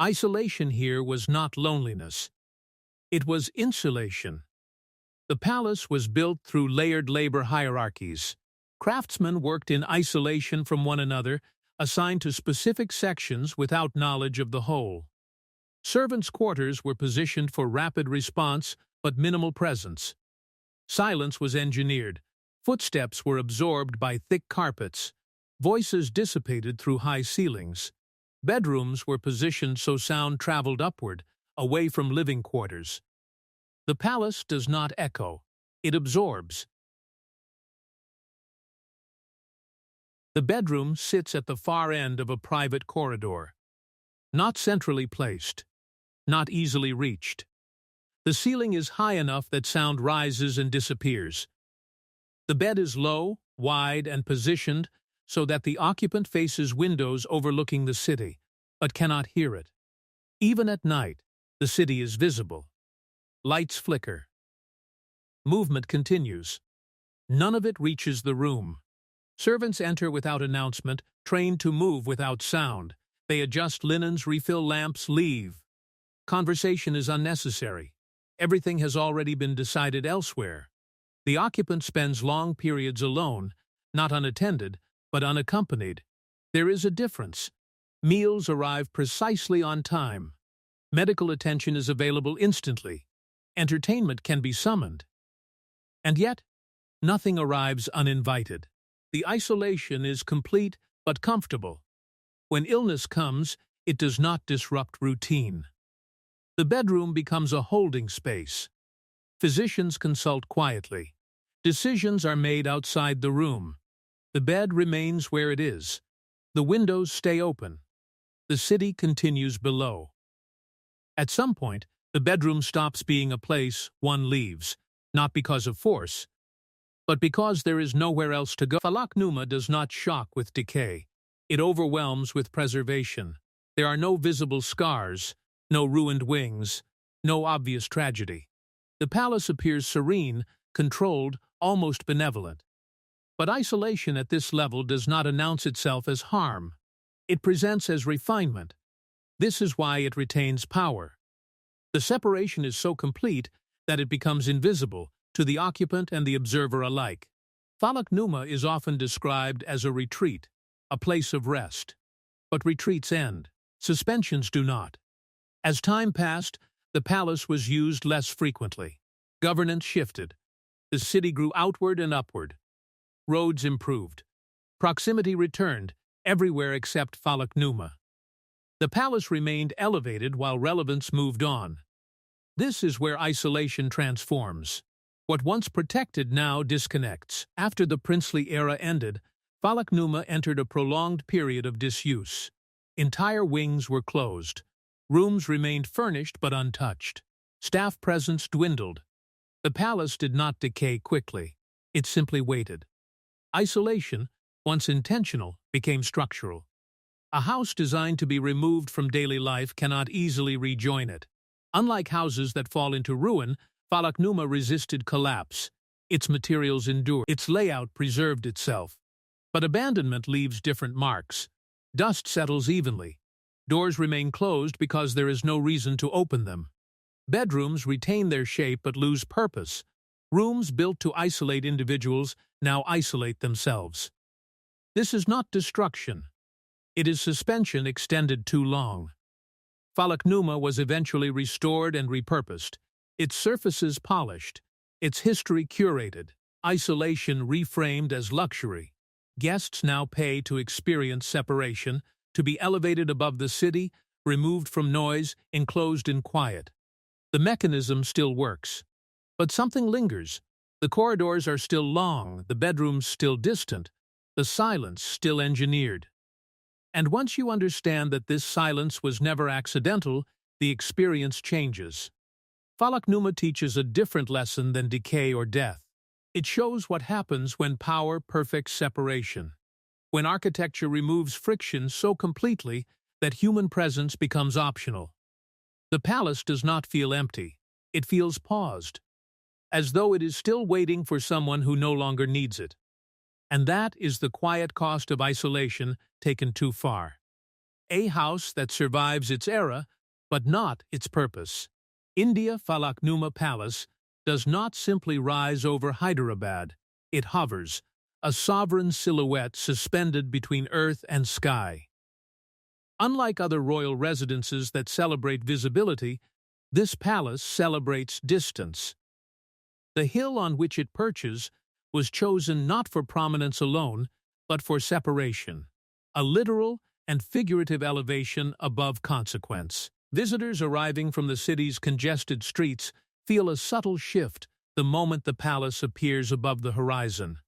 Isolation here was not loneliness. It was insulation. The palace was built through layered labor hierarchies. Craftsmen worked in isolation from one another, assigned to specific sections without knowledge of the whole. Servants' quarters were positioned for rapid response but minimal presence. Silence was engineered. Footsteps were absorbed by thick carpets. Voices dissipated through high ceilings. Bedrooms were positioned so sound traveled upward, away from living quarters. The palace does not echo. It absorbs. The bedroom sits at the far end of a private corridor. Not centrally placed. Not easily reached. The ceiling is high enough that sound rises and disappears. The bed is low, wide, and positioned so that the occupant faces windows overlooking the city, but cannot hear it. Even at night, the city is visible. Lights flicker. Movement continues. None of it reaches the room. Servants enter without announcement, trained to move without sound. They adjust linens, refill lamps, leave. Conversation is unnecessary. Everything has already been decided elsewhere. The occupant spends long periods alone, not unattended, but unaccompanied. There is a difference. Meals arrive precisely on time. Medical attention is available instantly. Entertainment can be summoned. And yet, nothing arrives uninvited. The isolation is complete but comfortable. When illness comes, it does not disrupt routine. The bedroom becomes a holding space. Physicians consult quietly. Decisions are made outside the room. The bed remains where it is. The windows stay open. The city continues below. At some point, the bedroom stops being a place one leaves, not because of force, but because there is nowhere else to go. Falaknuma does not shock with decay. It overwhelms with preservation. There are no visible scars, no ruined wings, no obvious tragedy. The palace appears serene, controlled, almost benevolent. But isolation at this level does not announce itself as harm. It presents as refinement. This is why it retains power. The separation is so complete that it becomes invisible to the occupant and the observer alike. Falaknuma is often described as a retreat, a place of rest. But retreats end. Suspensions do not. As time passed, the palace was used less frequently. Governance shifted. The city grew outward and upward. Roads improved. Proximity returned, everywhere except Falaknuma. The palace remained elevated while relevance moved on. This is where isolation transforms. What once protected now disconnects. After the princely era ended, Falaknuma entered a prolonged period of disuse. Entire wings were closed. Rooms remained furnished but untouched. Staff presence dwindled. The palace did not decay quickly. It simply waited. Isolation, once intentional, became structural. A house designed to be removed from daily life cannot easily rejoin it. Unlike houses that fall into ruin, Falaknuma resisted collapse. Its materials endured. Its layout preserved itself. But abandonment leaves different marks. Dust settles evenly. Doors remain closed because there is no reason to open them. Bedrooms retain their shape but lose purpose. Rooms built to isolate individuals now isolate themselves. This is not destruction. It is suspension extended too long. Falaknuma was eventually restored and repurposed, its surfaces polished, its history curated, isolation reframed as luxury. Guests now pay to experience separation, to be elevated above the city, removed from noise, enclosed in quiet. The mechanism still works. But something lingers. The corridors are still long, the bedrooms still distant, the silence still engineered. And once you understand that this silence was never accidental, the experience changes. Falaknuma teaches a different lesson than decay or death. It shows what happens when power perfects separation. When architecture removes friction so completely that human presence becomes optional. The palace does not feel empty. It feels paused, as though it is still waiting for someone who no longer needs it. And that is the quiet cost of isolation taken too far. A house that survives its era, but not its purpose. India Falaknuma Palace does not simply rise over Hyderabad. It hovers, a sovereign silhouette suspended between earth and sky. Unlike other royal residences that celebrate visibility, this palace celebrates distance. The hill on which it perches was chosen not for prominence alone, but for separation, a literal and figurative elevation above consequence. Visitors arriving from the city's congested streets feel a subtle shift the moment the palace appears above the horizon.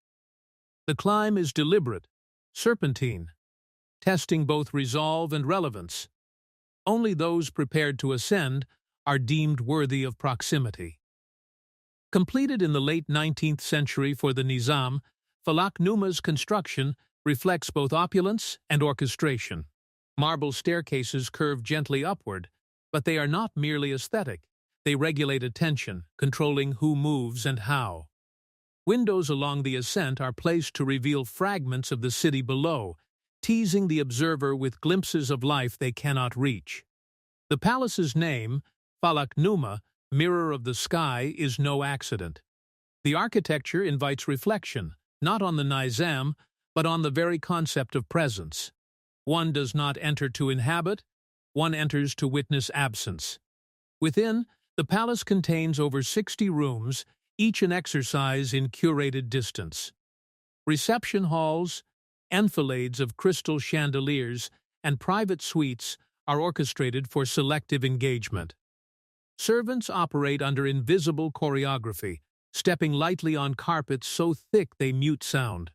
The climb is deliberate, serpentine, testing both resolve and relevance. Only those prepared to ascend are deemed worthy of proximity. Completed in the late 19th century for the Nizam, Falak Numa's construction reflects both opulence and orchestration. Marble staircases curve gently upward, but they are not merely aesthetic. They regulate attention, controlling who moves and how. Windows along the ascent are placed to reveal fragments of the city below, teasing the observer with glimpses of life they cannot reach. The palace's name, Falak Numa, Mirror of the Sky, is no accident. The architecture invites reflection, not on the Nizam, but on the very concept of presence. One does not enter to inhabit, one enters to witness absence. Within, the palace contains over 60 rooms, each an exercise in curated distance. Reception halls, enfilades of crystal chandeliers, and private suites are orchestrated for selective engagement. Servants operate under invisible choreography, stepping lightly on carpets so thick they mute sound.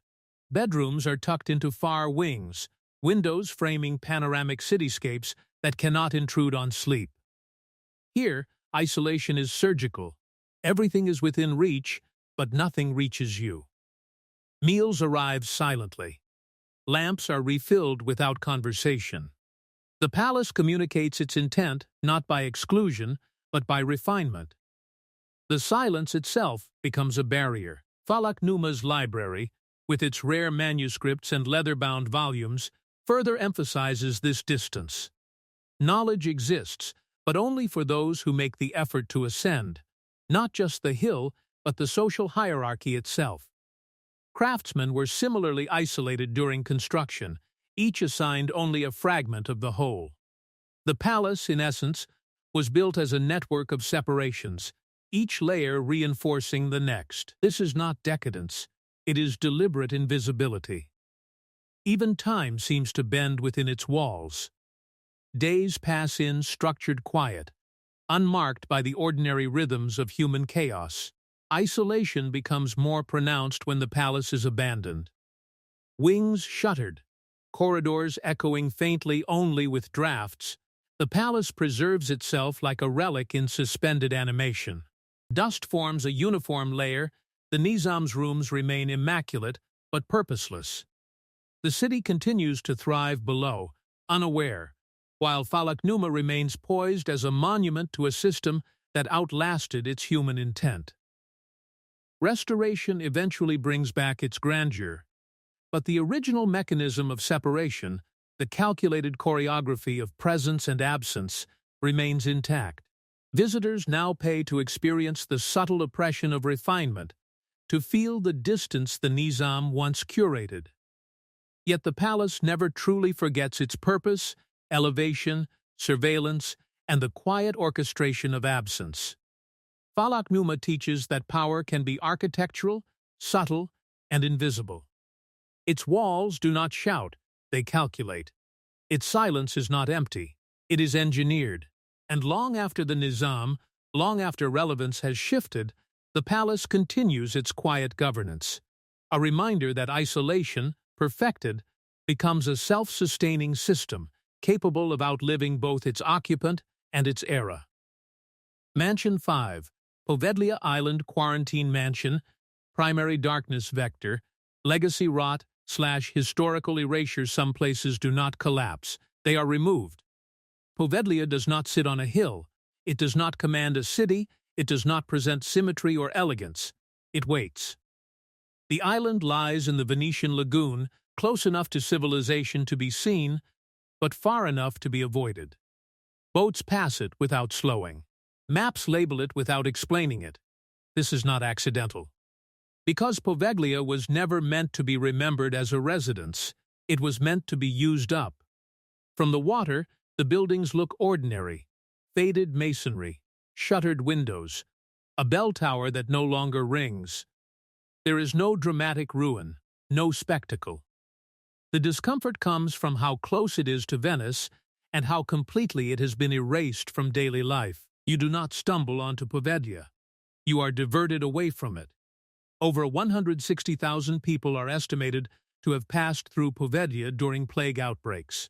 Bedrooms are tucked into far wings, windows framing panoramic cityscapes that cannot intrude on sleep. Here, isolation is surgical. Everything is within reach, but nothing reaches you. Meals arrive silently. Lamps are refilled without conversation. The palace communicates its intent not by exclusion, but by refinement. The silence itself becomes a barrier. Falak Numa's library, with its rare manuscripts and leather-bound volumes, further emphasizes this distance. Knowledge exists, but only for those who make the effort to ascend, not just the hill, but the social hierarchy itself. Craftsmen were similarly isolated during construction, each assigned only a fragment of the whole. The palace, in essence, was built as a network of separations, each layer reinforcing the next. This is not decadence, it is deliberate invisibility. Even time seems to bend within its walls. Days pass in structured quiet, unmarked by the ordinary rhythms of human chaos. Isolation becomes more pronounced when the palace is abandoned. Wings shuttered, corridors echoing faintly only with drafts, the palace preserves itself like a relic in suspended animation. Dust forms a uniform layer, the Nizam's rooms remain immaculate but purposeless. The city continues to thrive below, unaware, while Falak Numa remains poised as a monument to a system that outlasted its human intent. Restoration eventually brings back its grandeur, but the original mechanism of separation, the calculated choreography of presence and absence, remains intact. Visitors now pay to experience the subtle oppression of refinement, to feel the distance the Nizam once curated. Yet the palace never truly forgets its purpose, elevation, surveillance, and the quiet orchestration of absence. Falak Numa teaches that power can be architectural, subtle, and invisible. Its walls do not shout, they calculate. Its silence is not empty, it is engineered. And long after the Nizam, long after relevance has shifted, the palace continues its quiet governance. A reminder that isolation, perfected, becomes a self-sustaining system, capable of outliving both its occupant and its era. Mansion 5, Povedlia Island Quarantine Mansion, Primary Darkness Vector, Legacy Rot / Historical Erasure. Some places do not collapse, they are removed. Povedlia does not sit on a hill, it does not command a city, it does not present symmetry or elegance, it waits. The island lies in the Venetian lagoon, close enough to civilization to be seen, but far enough to be avoided. Boats pass it without slowing. Maps label it without explaining it. This is not accidental. Because Poveglia was never meant to be remembered as a residence, it was meant to be used up. From the water, the buildings look ordinary. Faded masonry, shuttered windows, a bell tower that no longer rings. There is no dramatic ruin, no spectacle. The discomfort comes from how close it is to Venice and how completely it has been erased from daily life. You do not stumble onto Povedia. You are diverted away from it. Over 160,000 people are estimated to have passed through Povedia during plague outbreaks.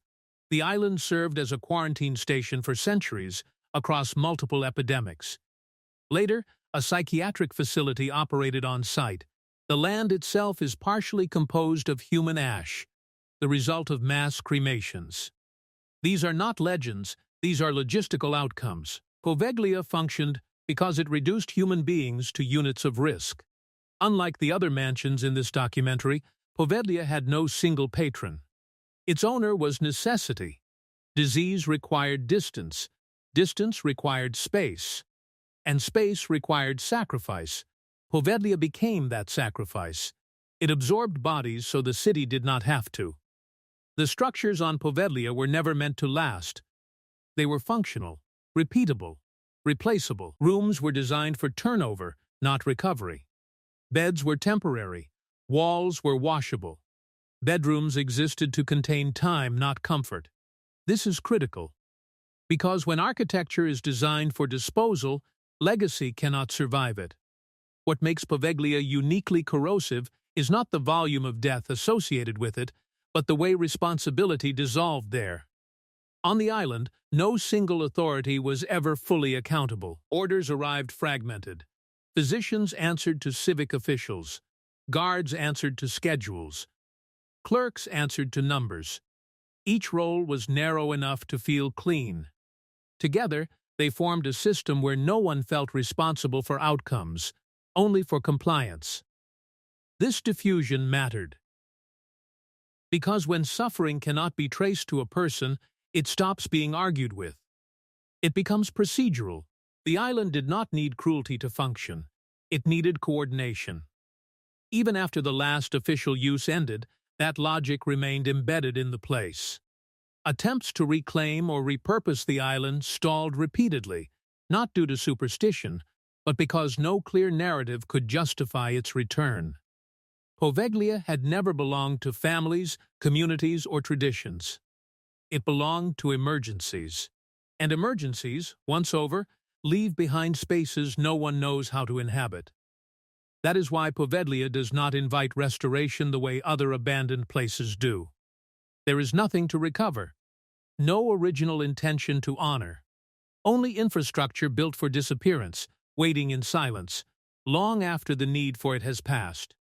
The island served as a quarantine station for centuries across multiple epidemics. Later, a psychiatric facility operated on site. The land itself is partially composed of human ash, the result of mass cremations. These are not legends, these are logistical outcomes. Poveglia functioned because it reduced human beings to units of risk. Unlike the other mansions in this documentary, Poveglia had no single patron. Its owner was necessity. Disease required distance, distance required space, and space required sacrifice. Poveglia became that sacrifice. It absorbed bodies so the city did not have to. The structures on Poveglia were never meant to last. They were functional, repeatable, replaceable. Rooms were designed for turnover, not recovery. Beds were temporary. Walls were washable. Bedrooms existed to contain time, not comfort. This is critical, because when architecture is designed for disposal, legacy cannot survive it. What makes Poveglia uniquely corrosive is not the volume of death associated with it, but the way responsibility dissolved there. On the island, no single authority was ever fully accountable. Orders arrived fragmented. Physicians answered to civic officials. Guards answered to schedules. Clerks answered to numbers. Each role was narrow enough to feel clean. Together, they formed a system where no one felt responsible for outcomes, only for compliance. This diffusion mattered, because when suffering cannot be traced to a person, it stops being argued with. It becomes procedural. The island did not need cruelty to function. It needed coordination. Even after the last official use ended, that logic remained embedded in the place. Attempts to reclaim or repurpose the island stalled repeatedly, not due to superstition, but because no clear narrative could justify its return. Poveglia had never belonged to families, communities, or traditions. It belonged to emergencies. And emergencies, once over, leave behind spaces no one knows how to inhabit. That is why Poveglia does not invite restoration the way other abandoned places do. There is nothing to recover, no original intention to honor, only infrastructure built for disappearance, waiting in silence, long after the need for it has passed.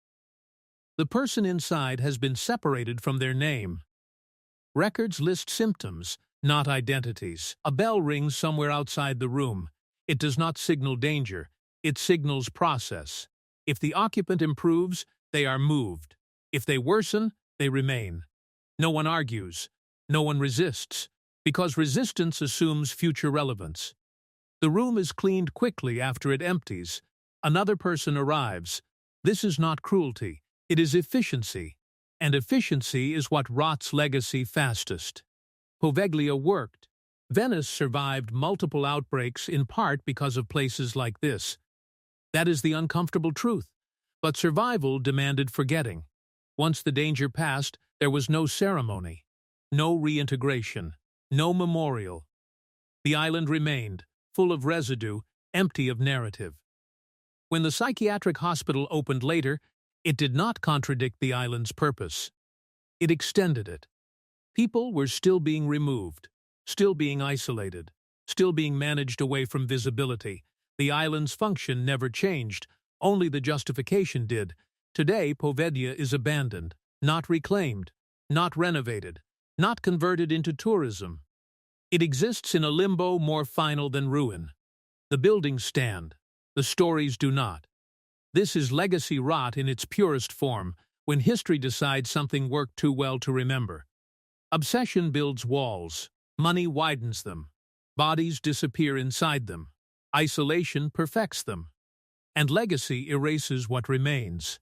The person inside has been separated from their name. Records list symptoms, not identities. A bell rings somewhere outside the room. It does not signal danger, it signals process. If the occupant improves, they are moved. If they worsen, they remain. No one argues. No one resists, because resistance assumes future relevance. The room is cleaned quickly after it empties. Another person arrives. This is not cruelty, it is efficiency. And efficiency is what rots legacy fastest. Poveglia worked. Venice survived multiple outbreaks in part because of places like this. That is the uncomfortable truth. But survival demanded forgetting. Once the danger passed, there was no ceremony, no reintegration, no memorial. The island remained, full of residue, empty of narrative. When the psychiatric hospital opened later, it did not contradict the island's purpose. It extended it. People were still being removed, still being isolated, still being managed away from visibility. The island's function never changed, only the justification did. Today, Poveglia is abandoned, not reclaimed, not renovated, not converted into tourism. It exists in a limbo more final than ruin. The buildings stand, the stories do not. This is legacy rot in its purest form, when history decides something worked too well to remember. Obsession builds walls, money widens them, bodies disappear inside them. Isolation perfects them, and legacy erases what remains.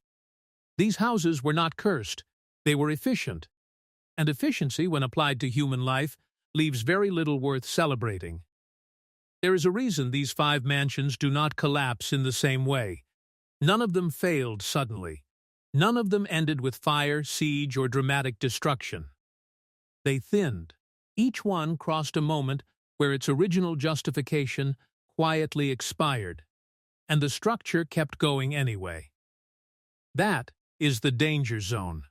These houses were not cursed, they were efficient. And efficiency, when applied to human life, leaves very little worth celebrating. There is a reason these 5 mansions do not collapse in the same way. None of them failed suddenly. None of them ended with fire, siege, or dramatic destruction. They thinned. Each one crossed a moment where its original justification quietly expired, and the structure kept going anyway. That is the danger zone.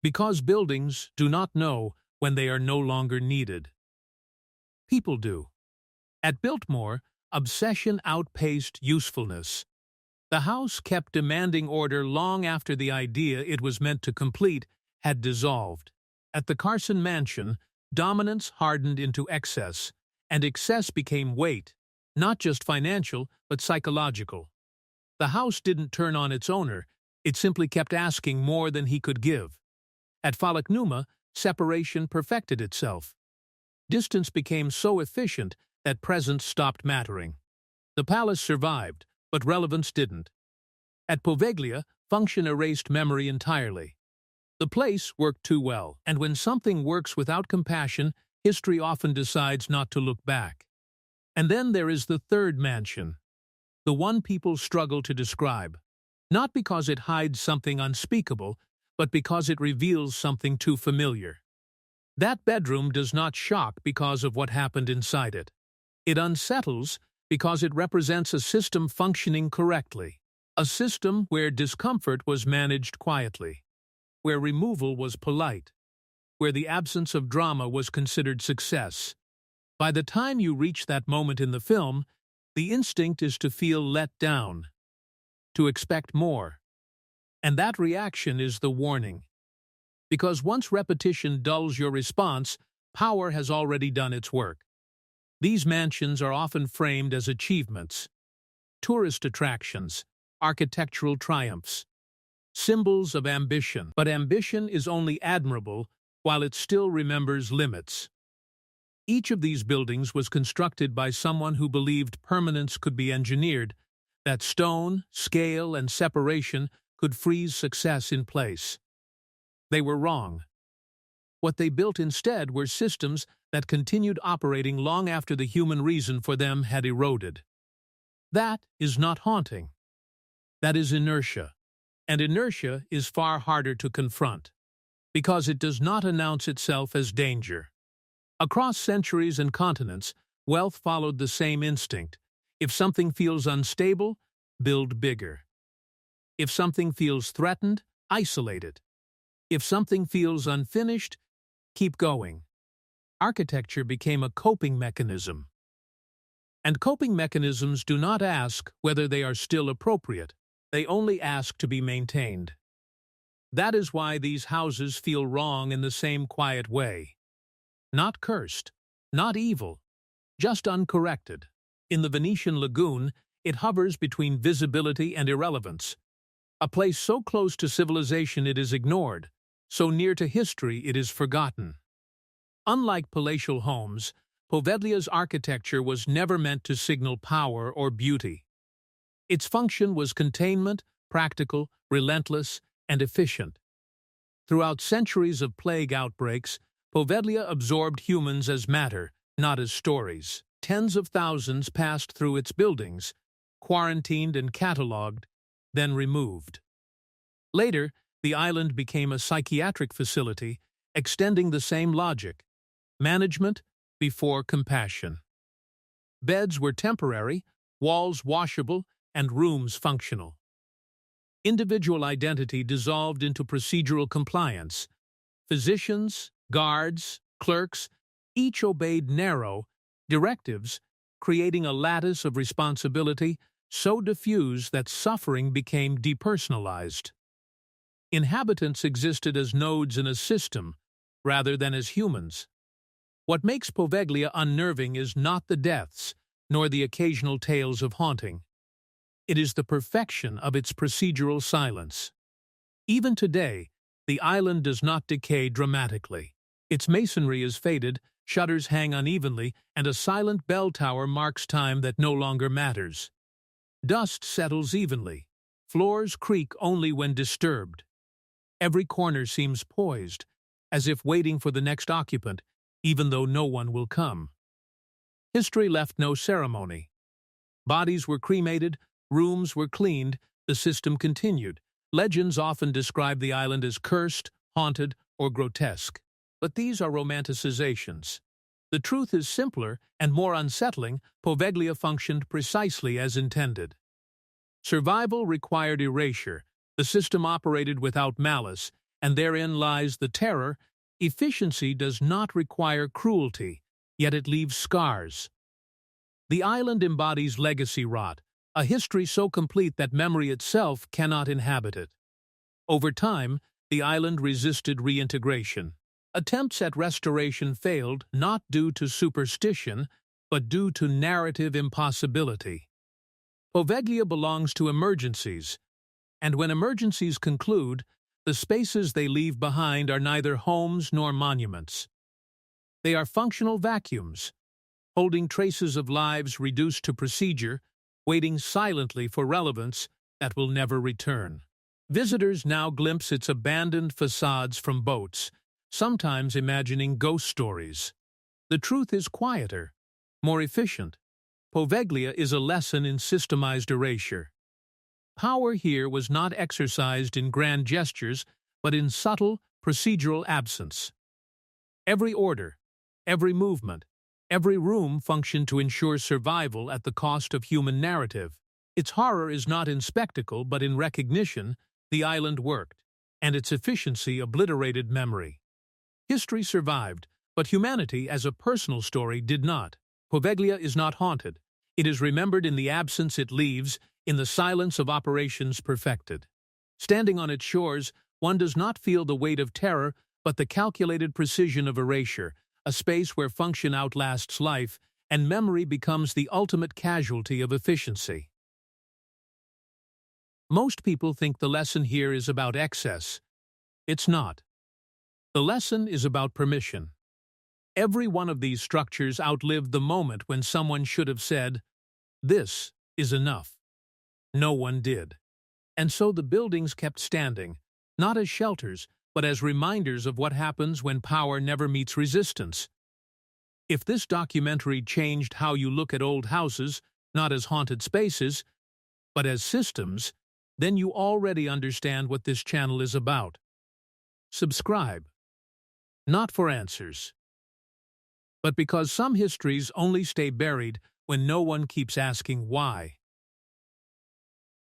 Because buildings do not know when they are no longer needed. People do. At Biltmore, obsession outpaced usefulness. The house kept demanding order long after the idea it was meant to complete had dissolved. At the Carson Mansion, dominance hardened into excess, and excess became weight, not just financial, but psychological. The house didn't turn on its owner, it simply kept asking more than he could give. At Falaknuma, separation perfected itself. Distance became so efficient that presence stopped mattering. The palace survived, but relevance didn't. At Poveglia, function erased memory entirely. The place worked too well, and when something works without compassion, history often decides not to look back. And then there is the 3rd mansion, the one people struggle to describe, not because it hides something unspeakable, but because it reveals something too familiar. That bedroom does not shock because of what happened inside it. It unsettles because it represents a system functioning correctly, a system where discomfort was managed quietly, where removal was polite, where the absence of drama was considered success. By the time you reach that moment in the film, the instinct is to feel let down, to expect more. And that reaction is the warning. Because once repetition dulls your response, power has already done its work. These mansions are often framed as achievements, tourist attractions, architectural triumphs, symbols of ambition. But ambition is only admirable while it still remembers limits. Each of these buildings was constructed by someone who believed permanence could be engineered, that stone, scale, and separation could freeze success in place. They were wrong. What they built instead were systems that continued operating long after the human reason for them had eroded. That is not haunting. That is inertia. And inertia is far harder to confront, because it does not announce itself as danger. Across centuries and continents, wealth followed the same instinct. If something feels unstable, build bigger. If something feels threatened, isolate it. If something feels unfinished, keep going. Architecture became a coping mechanism. And coping mechanisms do not ask whether they are still appropriate. They only ask to be maintained. That is why these houses feel wrong in the same quiet way. Not cursed, not evil, just uncorrected. In the Venetian lagoon, it hovers between visibility and irrelevance. A place so close to civilization it is ignored, so near to history it is forgotten. Unlike palatial homes, Povedlia's architecture was never meant to signal power or beauty. Its function was containment, practical, relentless, and efficient. Throughout centuries of plague outbreaks, Povedlia absorbed humans as matter, not as stories. Tens of thousands passed through its buildings, quarantined and catalogued, then removed. Later, the island became a psychiatric facility, extending the same logic: management before compassion. Beds were temporary, walls washable, and rooms functional. Individual identity dissolved into procedural compliance. Physicians, guards, clerks, each obeyed narrow directives, creating a lattice of responsibility so diffuse that suffering became depersonalized. Inhabitants existed as nodes in a system, rather than as humans. What makes Poveglia unnerving is not the deaths, nor the occasional tales of haunting. It is the perfection of its procedural silence. Even today, the island does not decay dramatically. Its masonry is faded, shutters hang unevenly, and a silent bell tower marks time that no longer matters. Dust settles evenly. Floors creak only when disturbed. Every corner seems poised, as if waiting for the next occupant, even though no one will come. History left no ceremony. Bodies were cremated, rooms were cleaned, the system continued. Legends often describe the island as cursed, haunted, or grotesque. But these are romanticizations. The truth is simpler and more unsettling. Poveglia functioned precisely as intended. Survival required erasure. The system operated without malice, and therein lies the terror. Efficiency does not require cruelty, yet it leaves scars. The island embodies legacy rot, a history so complete that memory itself cannot inhabit it. Over time, the island resisted reintegration. Attempts at restoration failed not due to superstition, but due to narrative impossibility. Poveglia belongs to emergencies, and when emergencies conclude, the spaces they leave behind are neither homes nor monuments. They are functional vacuums, holding traces of lives reduced to procedure, waiting silently for relevance that will never return. Visitors now glimpse its abandoned facades from boats, sometimes imagining ghost stories. The truth is quieter, more efficient. Poveglia is a lesson in systemized erasure. Power here was not exercised in grand gestures, but in subtle, procedural absence. Every order, every movement, every room functioned to ensure survival at the cost of human narrative. Its horror is not in spectacle, but in recognition. The island worked, and its efficiency obliterated memory. History survived, but humanity as a personal story did not. Poveglia is not haunted. It is remembered in the absence it leaves, in the silence of operations perfected. Standing on its shores, one does not feel the weight of terror, but the calculated precision of erasure, a space where function outlasts life, and memory becomes the ultimate casualty of efficiency. Most people think the lesson here is about excess. It's not. The lesson is about permission. Every one of these structures outlived the moment when someone should have said, "This is enough." No one did. And so the buildings kept standing, not as shelters, but as reminders of what happens when power never meets resistance. If this documentary changed how you look at old houses, not as haunted spaces, but as systems, then you already understand what this channel is about. Subscribe. Not for answers, but because some histories only stay buried when no one keeps asking why.